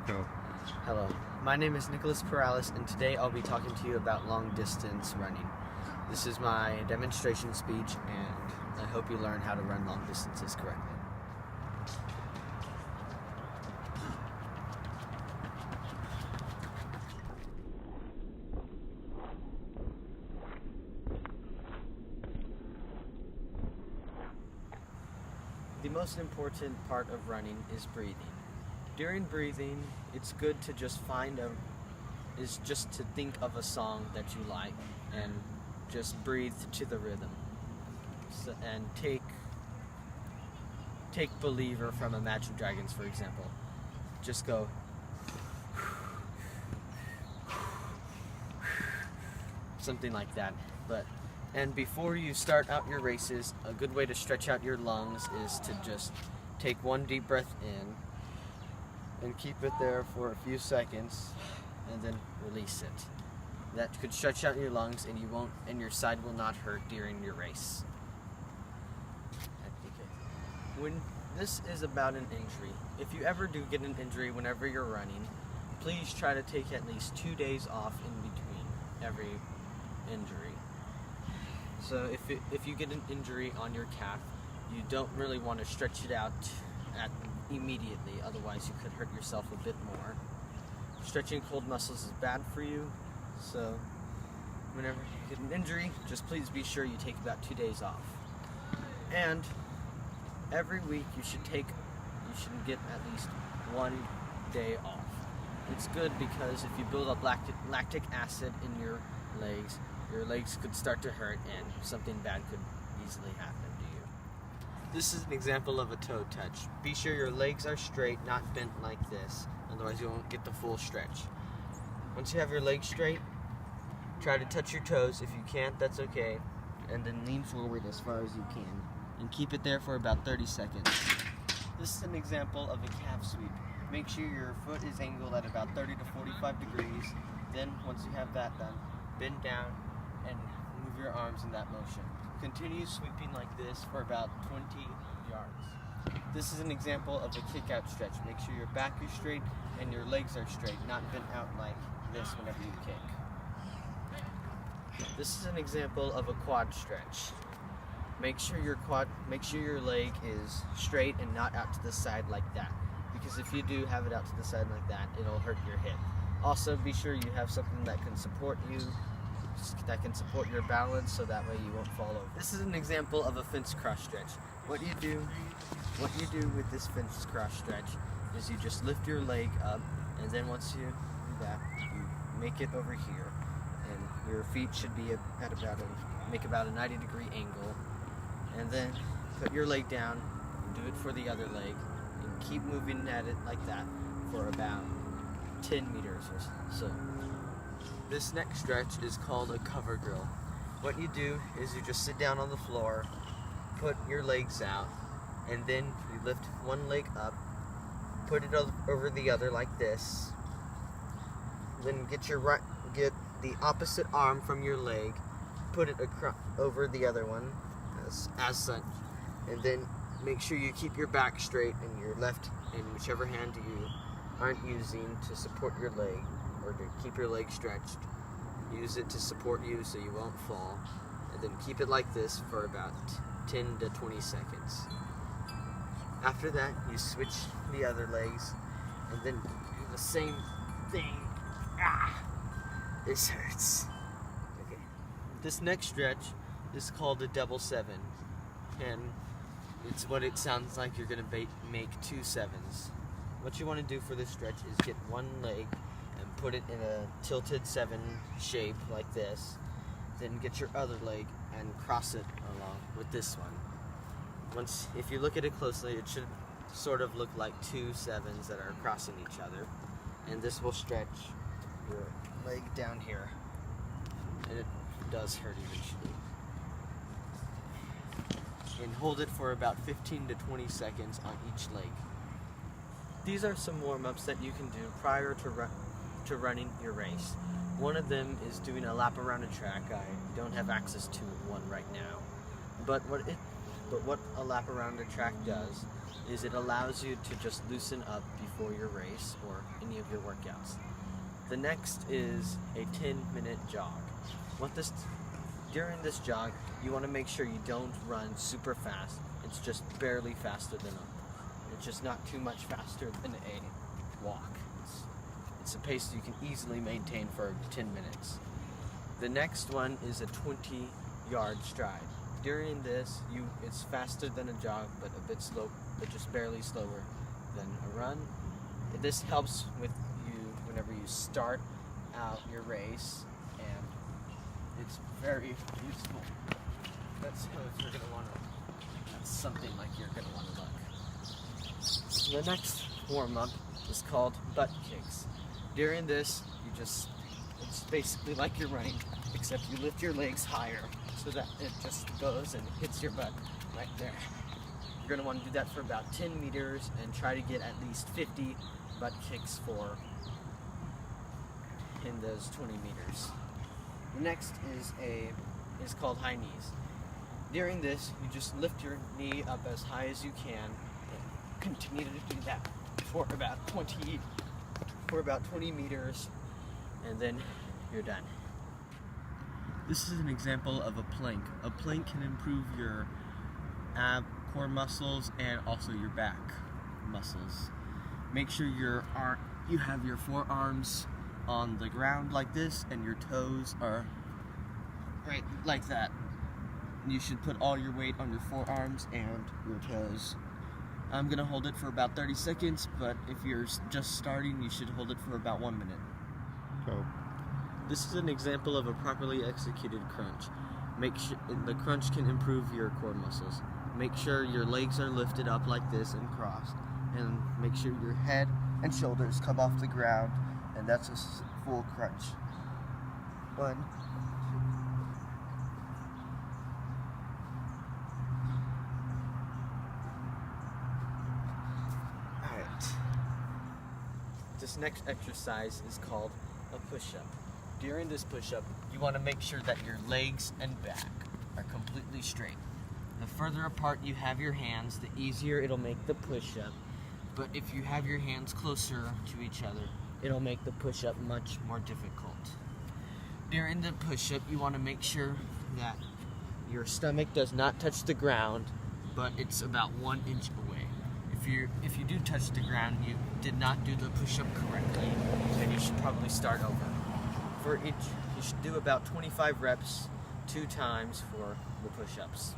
Go. Hello, my name is Nicholas Perales, and today I'll be talking to you about long distance running. This is my demonstration speech, and I hope you learn how to run long distances correctly. The most important part of running is breathing. During breathing, it's good to just to think of a song that you like and just breathe to the rhythm. And take Believer from Imagine Dragons, for example. Just go something like that. And before you start out your races, a good way to stretch out your lungs is to just take one deep breath in and keep it there for a few seconds and then release it. That could stretch out your lungs and your side will not hurt during your race. When this is about an injury, if you ever do get an injury whenever you're running, please try to take at least 2 days off in between every injury. So if you get an injury on your calf, you don't really want to stretch it out immediately, otherwise you could hurt yourself a bit more. Stretching cold muscles is bad for you, so whenever you get an injury, just please be sure you take about 2 days off. And every week you should get at least 1 day off. It's good because if you build up lactic acid in your legs could start to hurt and something bad could easily happen to you. This is an example of a toe touch. Be sure your legs are straight, not bent like this, otherwise you won't get the full stretch. Once you have your legs straight, try to touch your toes. If you can't, that's okay. And then lean forward as far as you can. And keep it there for about 30 seconds. This is an example of a calf sweep. Make sure your foot is angled at about 30 to 45 degrees. Then, once you have that done, bend down and move your arms in that motion. Continue sweeping like this for about 20 yards. This is an example of a kick-out stretch. Make sure your back is straight and your legs are straight, not bent out like this whenever you kick. This is an example of a quad stretch. Make sure your leg is straight and not out to the side like that. Because if you do have it out to the side like that, it'll hurt your hip. Also, be sure you have something that can support you, that can support your balance, so that way you won't fall over. This is an example of a fence cross stretch. What you do with this fence cross stretch is you just lift your leg up, and then once you do that, you make it over here, and your feet should be make about a 90-degree angle, and then put your leg down, and do it for the other leg, and keep moving at it like that for about 10 meters or so. This next stretch is called a cover drill. What you do is you just sit down on the floor, put your legs out, and then you lift one leg up, put it over the other like this, then get the opposite arm from your leg, put it over the other one as such, and then make sure you keep your back straight and your left and whichever hand you aren't using to support your leg or to keep your leg stretched. Use it to support you so you won't fall, and then keep it like this for about 10 to 20 seconds. After that, you switch the other legs and then do the same thing. This hurts. Okay. This next stretch is called a double 7, and it's what it sounds like. You're gonna make 2 7s. What you want to do for this stretch is get one leg and put it in a tilted 7 shape like this. Then get your other leg and cross it along with this one. If you look at it closely, it should sort of look like 2 7s that are crossing each other. And this will stretch your leg down here. And it does hurt eventually. And hold it for about 15 to 20 seconds on each leg. These are some warm-ups that you can do prior to running your race. One of them is doing a lap around a track. I don't have access to one right now. But what a lap around a track does is it allows you to just loosen up before your race or any of your workouts. The next is a 10-minute jog. During this jog, you want to make sure you don't run super fast. It's just barely faster than it's just not too much faster than a walk. It's a pace you can easily maintain for 10 minutes. The next one is a 20-yard stride. During this, it's faster than a jog, but a bit slow, but just barely slower than a run. This helps with you whenever you start out your race, and it's very useful. That's something like you're gonna want to look. The next warm-up is called butt kicks. During this, it's basically like you're running, except you lift your legs higher so that it just goes and hits your butt right there. You're going to want to do that for about 10 meters and try to get at least 50 butt kicks in those 20 meters. The next is called high knees. During this, you just lift your knee up as high as you can and continue to do that for about 20 meters, and then you're done. This is an example of a plank. A plank can improve your core muscles and also your back muscles. Make sure you have your forearms on the ground like this and your toes are right like that. You should put all your weight on your forearms and your toes. I'm gonna hold it for about 30 seconds, but if you're just starting, you should hold it for about 1 minute. Oh. This is an example of a properly executed crunch. The crunch can improve your core muscles. Make sure your legs are lifted up like this and crossed, and make sure your head and shoulders come off the ground, and that's a full crunch. 1, 2. This next exercise is called a push-up. During this push-up, you want to make sure that your legs and back are completely straight. The further apart you have your hands, the easier it'll make the push-up. But if you have your hands closer to each other, it'll make the push-up much more difficult. During the push-up, you want to make sure that your stomach does not touch the ground, but it's about 1 inch away. If you do touch the ground, you did not do the push-up correctly, then you should probably start over. You should do about 25 reps 2 times for the push-ups.